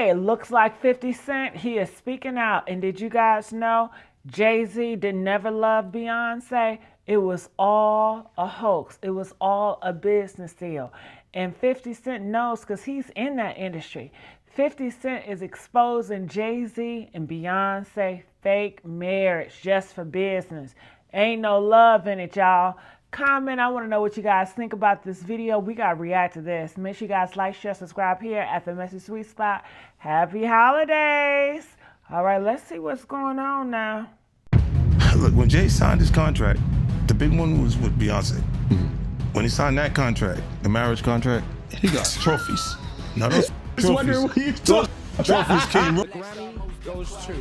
Okay, it looks like 50 Cent, he is speaking out. And did you guys know Jay-Z did never love Beyonce? It was all a hoax. It was all a business deal. And 50 Cent knows because he's in that industry. 50 Cent is exposing Jay-Z and Beyonce fake marriage just for business. Ain't no love in it, y'all. Comment. I want to know what you guys think about this video. We got to react to this. Make sure you guys like, share, subscribe here at the Messy Sweet Spot. Happy holidays. All right, let's see what's going on now. Look, when Jay signed his contract, the big one was with Beyonce. When he signed that contract, the marriage contract, he got trophies. Now those trophies, those trophies came. Grammy goes to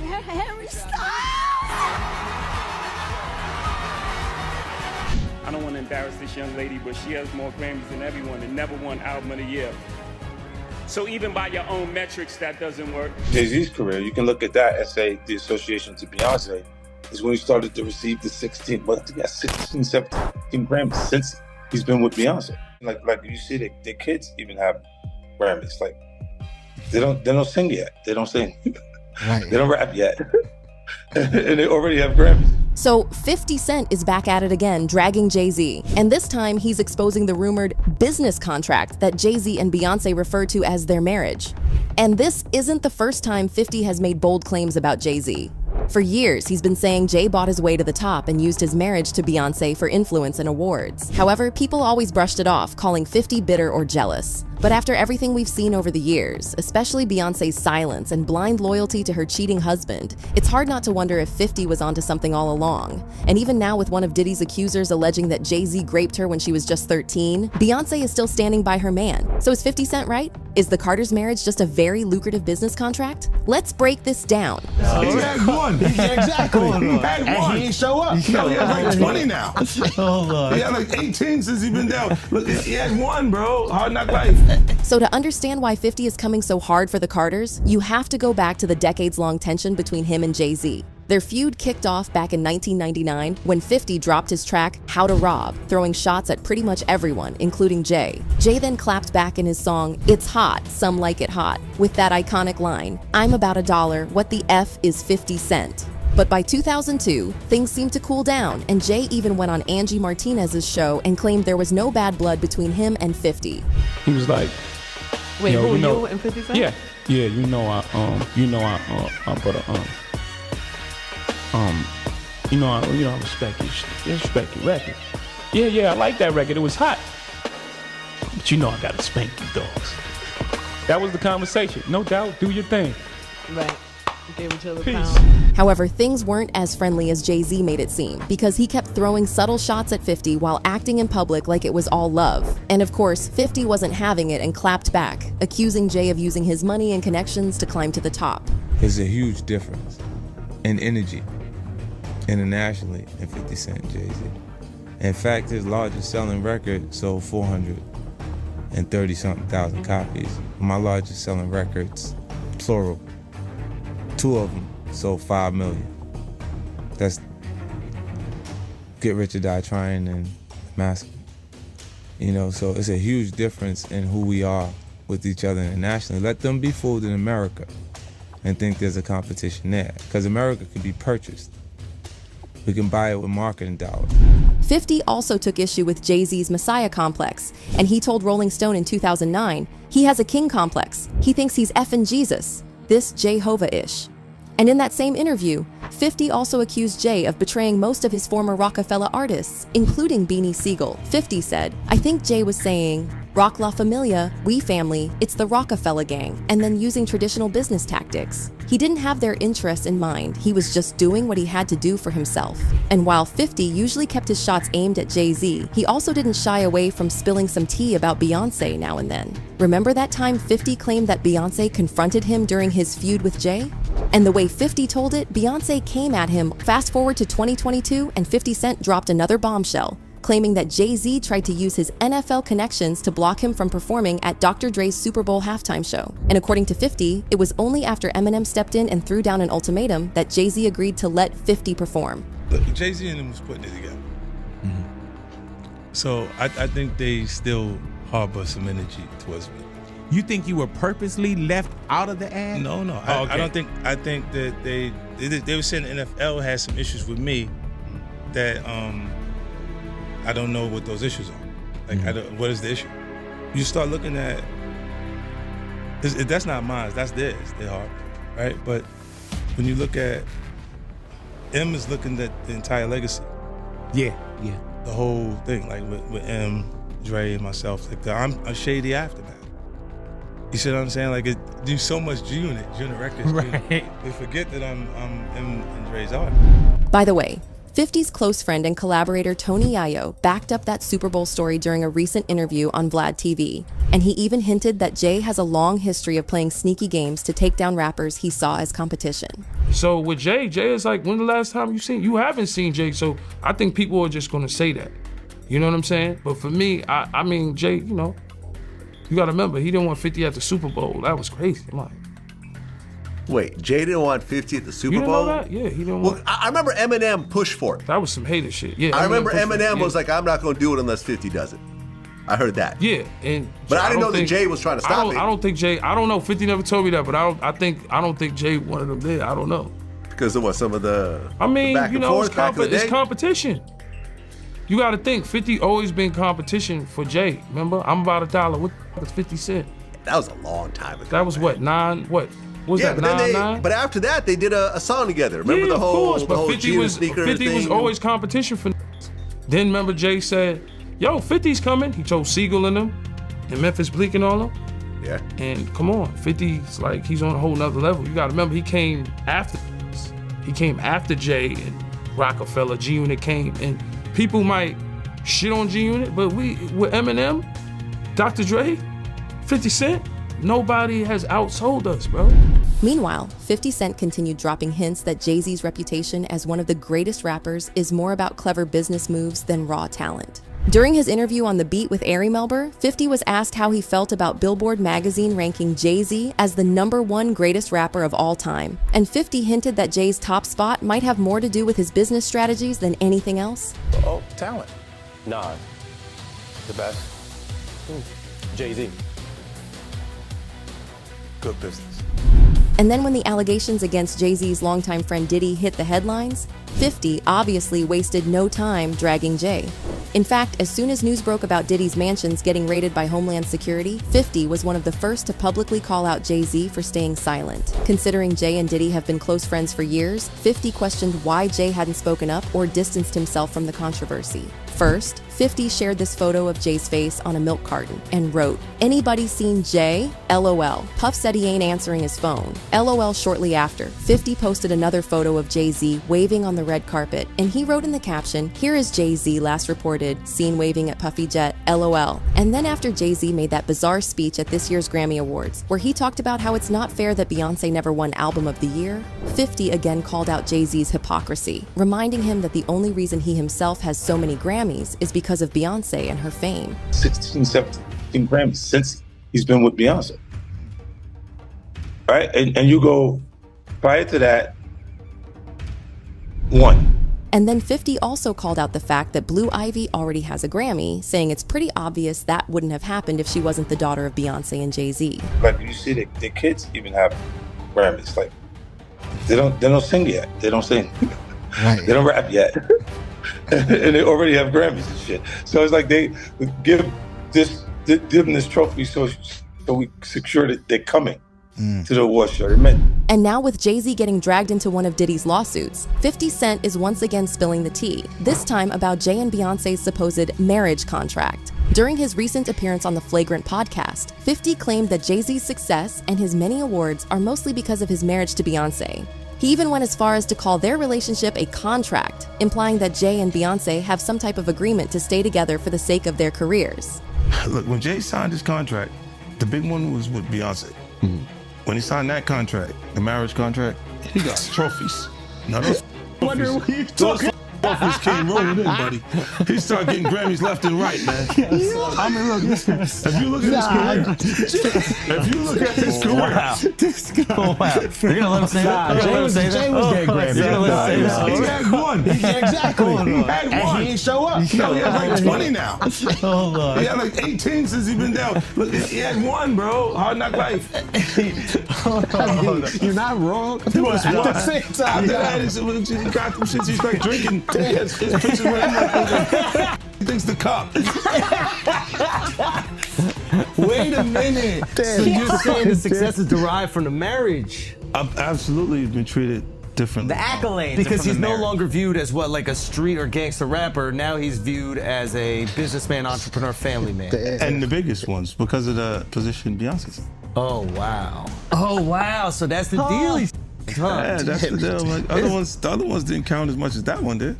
Harry Styles. I don't want to embarrass this young lady, but she has more Grammys than everyone and never won Album of the Year. So even by your own metrics, that doesn't work. Jay-Z's career, you can look at that and say the association to Beyonce is when he started to receive the 16 17 Grammys since he's been with Beyonce. Like you see, their kids even have Grammys. Like they don't sing yet. They don't sing. Right. They don't rap yet. And they already have Grammys. So 50 Cent is back at it again, dragging Jay-Z. And this time, he's exposing the rumored business contract that Jay-Z and Beyonce refer to as their marriage. And this isn't the first time 50 has made bold claims about Jay-Z. For years, he's been saying Jay bought his way to the top and used his marriage to Beyonce for influence and awards. However, people always brushed it off, calling 50 bitter or jealous. But after everything we've seen over the years, especially Beyonce's silence and blind loyalty to her cheating husband, it's hard not to wonder if 50 was onto something all along. And even now, with one of Diddy's accusers alleging that Jay-Z raped her when she was just 13, Beyonce is still standing by her man. So is 50 Cent right? Is the Carter's marriage just a very lucrative business contract? Let's break this down. He had one. Exactly. He had And one. he ain't show up. He has like 20 now. Oh, Lord. He had like 18 since he's been down. Look, he had one, bro. Hard Knock Life. So to understand why 50 is coming so hard for the Carters, you have to go back to the decades-long tension between him and Jay-Z. Their feud kicked off back in 1999 when 50 dropped his track, How to Rob, throwing shots at pretty much everyone, including Jay. Jay then clapped back in his song, It's Hot, Some Like It Hot, with that iconic line, I'm about $1, what the F is 50 Cent? But by 2002, things seemed to cool down, and Jay even went on Angie Martinez's show and claimed there was no bad blood between him and 50. He was like, Wait, Yo, who you know- you and 50 Cent? yeah, you know I put a I respect your record. Yeah, I like that record. It was hot. But you know I gotta spank you dogs. That was the conversation. No doubt, do your thing. Right. Gave each other Peace. pound. However, things weren't as friendly as Jay-Z made it seem, because he kept throwing subtle shots at 50 while acting in public like it was all love. And of course, 50 wasn't having it and clapped back, accusing Jay of using his money and connections to climb to the top. There's a huge difference in energy internationally in 50 Cent and Jay-Z. In fact, his largest selling record sold 430-something thousand copies. My largest selling records, plural, 2 of them sold 5 million. That's Get Rich or Die Trying and Mask. So it's a huge difference in who we are with each other internationally. Let them be fooled in America and think there's a competition there, because America can be purchased. We can buy it with marketing dollars. 50 also took issue with Jay-Z's Messiah complex, and he told Rolling Stone in 2009 he has a king complex. He thinks he's effing Jesus, this Jehovah-ish. And in that same interview, 50 also accused Jay of betraying most of his former Rockefeller artists, including Beanie Siegel. 50 said, I think Jay was saying, Rock La Familia, we family, it's the Rockefeller gang, and then using traditional business tactics. He didn't have their interests in mind, he was just doing what he had to do for himself. And while 50 usually kept his shots aimed at Jay-Z, he also didn't shy away from spilling some tea about Beyonce now and then. Remember that time 50 claimed that Beyonce confronted him during his feud with Jay? And the way 50 told it, Beyonce came at him. Fast forward to 2022, and 50 Cent dropped another bombshell, claiming that Jay-Z tried to use his NFL connections to block him from performing at Dr. Dre's Super Bowl halftime show. And according to 50, it was only after Eminem stepped in and threw down an ultimatum that Jay-Z agreed to let 50 perform. Look, Jay-Z and them was putting it together. So I think they still harbor some energy towards me. You think you were purposely left out of the ad? No. Oh, okay. I don't think. I think that they were saying the NFL has some issues with me that I don't know what those issues are. Like, what is the issue? You start looking at that's not mine. That's theirs. They are, right? But when you look at M is looking at the entire legacy. Yeah. The whole thing, like with M, Dre, and myself. Like I'm a shady aftermath. You see what I'm saying? Like, do so much G-Unit Records. Right. They forget that I'm M and Dre's art. By the way, 50's close friend and collaborator Tony Yayo backed up that Super Bowl story during a recent interview on Vlad TV. And he even hinted that Jay has a long history of playing sneaky games to take down rappers he saw as competition. So with Jay is like, when the last time you haven't seen Jay, so I think people are just gonna say that. You know what I'm saying? But for me, I mean, Jay, you know, you gotta remember, he didn't want 50 at the Super Bowl. That was crazy. I'm like, wait, Jay didn't want 50 at the Super you didn't Bowl? know that? Yeah, he didn't want. Well, I remember Eminem pushed for it. That was some hater shit. Yeah. I remember Eminem yeah. was like, I'm not going to do it unless 50 does it. I heard that. Yeah, but I didn't know don't that think- Jay was trying to stop it. I don't think Jay. I don't know. 50 never told me that, but I don't think Jay wanted him there. I don't know. Because of what, some of the I mean, the back you and know, forth back in the it's day? competition. You got to think, 50 always been competition for Jay. Remember, I'm about $1. What the fuck is 50 Cent? That was a long time ago. That was what, 9? What was Yeah, that? but 9? but after that, they did a song together. Remember yeah, the whole, of course, the but whole 50 G was sneaker 50 was thing? always competition for. Then remember Jay said, "Yo, 50's coming." He told Siegel and them, and Memphis Bleak and all them. Yeah. And come on, 50's like, he's on a whole nother level. You got to remember, he came after. He came after Jay and Rockefeller. G-Unit came, and people might shit on G-Unit, but with Eminem, Dr. Dre, 50 Cent, nobody has outsold us, bro. Meanwhile, 50 Cent continued dropping hints that Jay-Z's reputation as one of the greatest rappers is more about clever business moves than raw talent. During his interview on The Beat with Ari Melber, 50 was asked how he felt about Billboard magazine ranking Jay-Z as the #1 greatest rapper of all time. And 50 hinted that Jay's top spot might have more to do with his business strategies than anything else. Oh, talent. Nah, the best. Jay-Z. Good business. And then when the allegations against Jay-Z's longtime friend Diddy hit the headlines, 50 obviously wasted no time dragging Jay. In fact, as soon as news broke about Diddy's mansions getting raided by Homeland Security, 50 was one of the first to publicly call out Jay-Z for staying silent. Considering Jay and Diddy have been close friends for years, 50 questioned why Jay hadn't spoken up or distanced himself from the controversy. First, 50 shared this photo of Jay's face on a milk carton and wrote, "Anybody seen Jay? LOL. Puff said he ain't answering his phone. LOL." Shortly after, 50 posted another photo of Jay-Z waving on the red carpet, and he wrote in the caption, "Here is Jay-Z last reported, seen waving at Puffy Jet, LOL." And then after Jay-Z made that bizarre speech at this year's Grammy Awards, where he talked about how it's not fair that Beyonce never won Album of the Year, 50 again called out Jay-Z's hypocrisy, reminding him that the only reason he himself has so many Grammys is because of Beyonce and her fame. 16, 17 Grammys since he's been with Beyonce. Right? And you go, prior to that, 1. And then 50 also called out the fact that Blue Ivy already has a Grammy, saying it's pretty obvious that wouldn't have happened if she wasn't the daughter of Beyonce and Jay-Z. Like you see, the kids even have Grammys. Like they don't sing yet. They don't sing. Right. They don't rap yet. And they already have Grammys and shit. So it's like they give them this trophy so we secure that they're coming to the award show. And now with Jay-Z getting dragged into one of Diddy's lawsuits, 50 Cent is once again spilling the tea, this time about Jay and Beyonce's supposed marriage contract. During his recent appearance on the Flagrant podcast, 50 claimed that Jay-Z's success and his many awards are mostly because of his marriage to Beyonce. He even went as far as to call their relationship a contract, implying that Jay and Beyonce have some type of agreement to stay together for the sake of their careers. Look, when Jay signed his contract, the big one was with Beyonce. When he signed that contract, the marriage contract, he got trophies. Now those Wonder what you those talking. Trophies came rolling in, buddy. He started getting Grammys left and right, man. I mean, look, listen. If you look at his career, Wow. You're gonna let him say that? Jay was getting Grammys. You're gonna let him say that? he had one. Exactly. He had one. And he ain't show up. No, he has like 20 now. Oh, Lord. He had like 18 since he been down. Look, he had one, bro. Hard Knock Life. You're not wrong. At the same time, he got them shits. He started drinking. His pictures were he thinks the cup. Wait a minute. So you're saying the success is derived from the marriage? I've absolutely been treated differently. The accolades. Because he's no longer viewed as what, like a street or gangster rapper. Now he's viewed as a businessman, entrepreneur, family man. And the biggest ones because of the position Beyonce's in. Oh wow. Oh wow. So that's the deal. Yeah, that's the deal. Like, the other ones didn't count as much as that one did.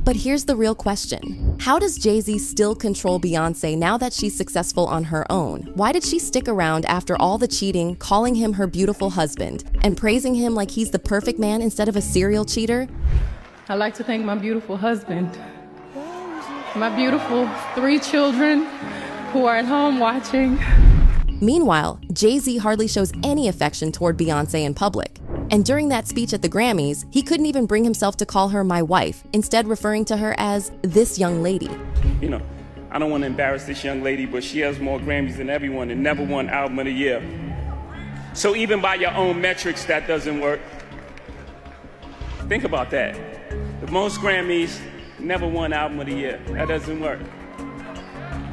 But here's the real question. How does Jay-Z still control Beyonce now that she's successful on her own? Why did she stick around after all the cheating, calling him her beautiful husband, and praising him like he's the perfect man instead of a serial cheater? I'd like to thank my beautiful husband, my beautiful 3 children who are at home watching. Meanwhile, Jay-Z hardly shows any affection toward Beyonce in public. And during that speech at the Grammys, he couldn't even bring himself to call her my wife, instead referring to her as this young lady. You know, I don't want to embarrass this young lady, but she has more Grammys than everyone and never won Album of the Year. So even by your own metrics, that doesn't work. Think about that. The most Grammys, never won Album of the Year. That doesn't work.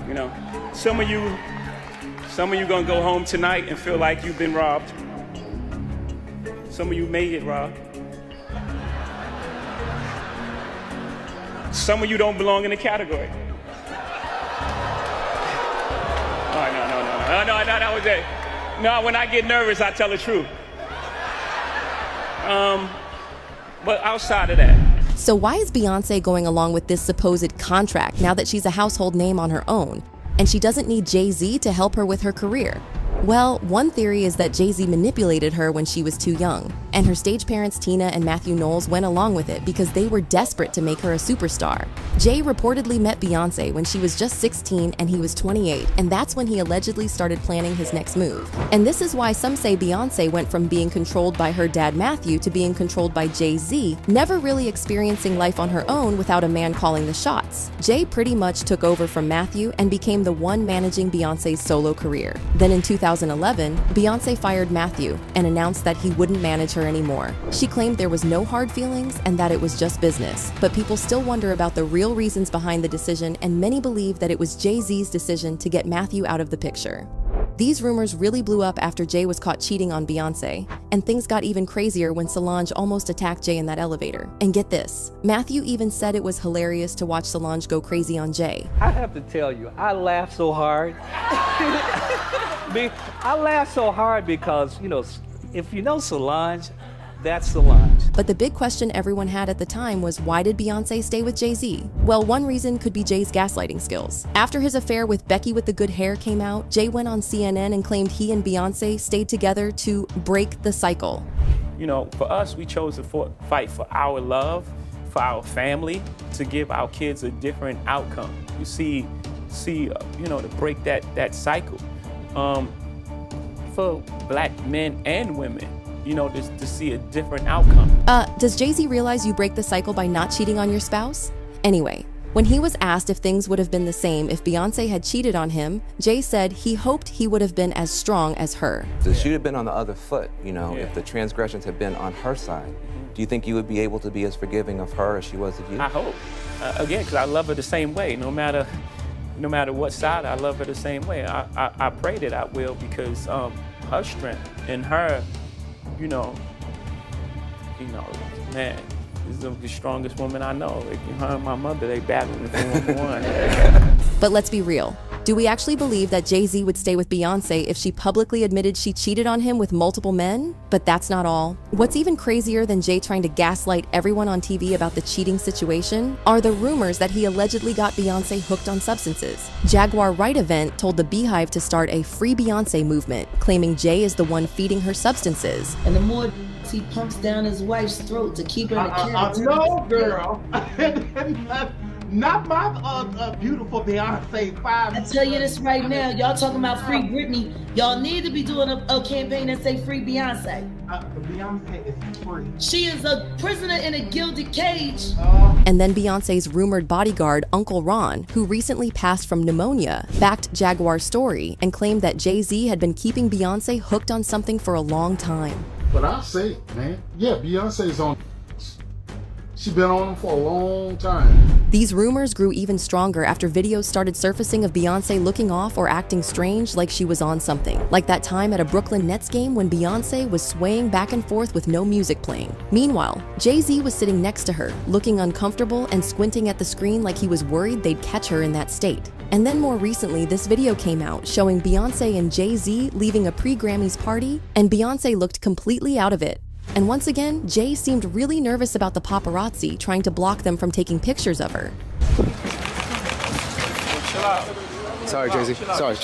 You know, some of you gonna go home tonight and feel like you've been robbed. Some of you may get robbed. Some of you don't belong in the category. Oh, no, that was it. No, when I get nervous, I tell the truth. But outside of that. So why is Beyonce going along with this supposed contract now that she's a household name on her own? And she doesn't need Jay-Z to help her with her career? Well, one theory is that Jay-Z manipulated her when she was too young, and her stage parents Tina and Matthew Knowles went along with it because they were desperate to make her a superstar. Jay reportedly met Beyonce when she was just 16 and he was 28, and that's when he allegedly started planning his next move. And this is why some say Beyonce went from being controlled by her dad Matthew to being controlled by Jay-Z, never really experiencing life on her own without a man calling the shots. Jay pretty much took over from Matthew and became the one managing Beyonce's solo career. Then in 2011, Beyonce fired Matthew and announced that he wouldn't manage her anymore. She claimed there was no hard feelings and that it was just business. But people still wonder about the real reasons behind the decision, and many believe that it was Jay-Z's decision to get Matthew out of the picture. These rumors really blew up after Jay was caught cheating on Beyonce, and things got even crazier when Solange almost attacked Jay in that elevator. And get this, Matthew even said it was hilarious to watch Solange go crazy on Jay. I have to tell you, I laughed so hard. I laughed so hard because, you know, if you know Solange, that's Solange. But the big question everyone had at the time was, why did Beyonce stay with Jay-Z? Well, one reason could be Jay's gaslighting skills. After his affair with Becky with the good hair came out, Jay went on CNN and claimed he and Beyonce stayed together to break the cycle. You know, for us, we chose to fight for our love, for our family, to give our kids a different outcome. You see, you know, to break that cycle. For black men and women, you know, to see a different outcome. Does Jay-Z realize you break the cycle by not cheating on your spouse? Anyway, when he was asked if things would have been the same if Beyonce had cheated on him, Jay said he hoped he would have been as strong as her. So she would have been on the other foot, you know, if the transgressions had been on her side. Do you think you would be able to be as forgiving of her as she was of you? I hope. Again, because I love her the same way. No matter what side, I love her the same way. I pray that I will, because her strength and her, you know, man, this is the strongest woman I know. Like, her and my mother, they battling for one. But let's be real. Do we actually believe that Jay-Z would stay with Beyonce if she publicly admitted she cheated on him with multiple men? But that's not all. What's even crazier than Jay trying to gaslight everyone on TV about the cheating situation are the rumors that he allegedly got Beyonce hooked on substances. Jaguar Wright Event told the Beehive to start a Free Beyonce movement, claiming Jay is the one feeding her substances. And the more he pumps down his wife's throat to keep her in a character. No, girl. Not my beautiful Beyonce 5. I tell you this right now, y'all talking about Free Britney. Y'all need to be doing a campaign that say Free Beyonce. Beyonce is free. She is a prisoner in a gilded cage. And then Beyonce's rumored bodyguard, Uncle Ron, who recently passed from pneumonia, backed Jaguar's story and claimed that Jay-Z had been keeping Beyonce hooked on something for a long time. But I say, man, yeah, Beyonce's on. She's been on them for a long time. These rumors grew even stronger after videos started surfacing of Beyonce looking off or acting strange like she was on something. Like that time at a Brooklyn Nets game when Beyonce was swaying back and forth with no music playing. Meanwhile, Jay-Z was sitting next to her, looking uncomfortable and squinting at the screen like he was worried they'd catch her in that state. And then more recently, this video came out showing Beyonce and Jay-Z leaving a pre-Grammys party, and Beyonce looked completely out of it. And once again, Jay seemed really nervous about the paparazzi trying to block them from taking pictures of her. Chill out. Sorry, Jay-Z. Sorry.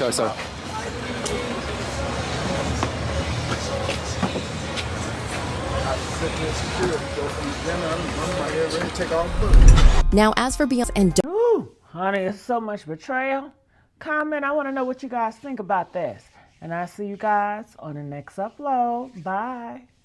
Now, as for Beyonce and Ooh, honey, it's so much betrayal. Comment, I want to know what you guys think about this. And I'll see you guys on the next upload. Bye.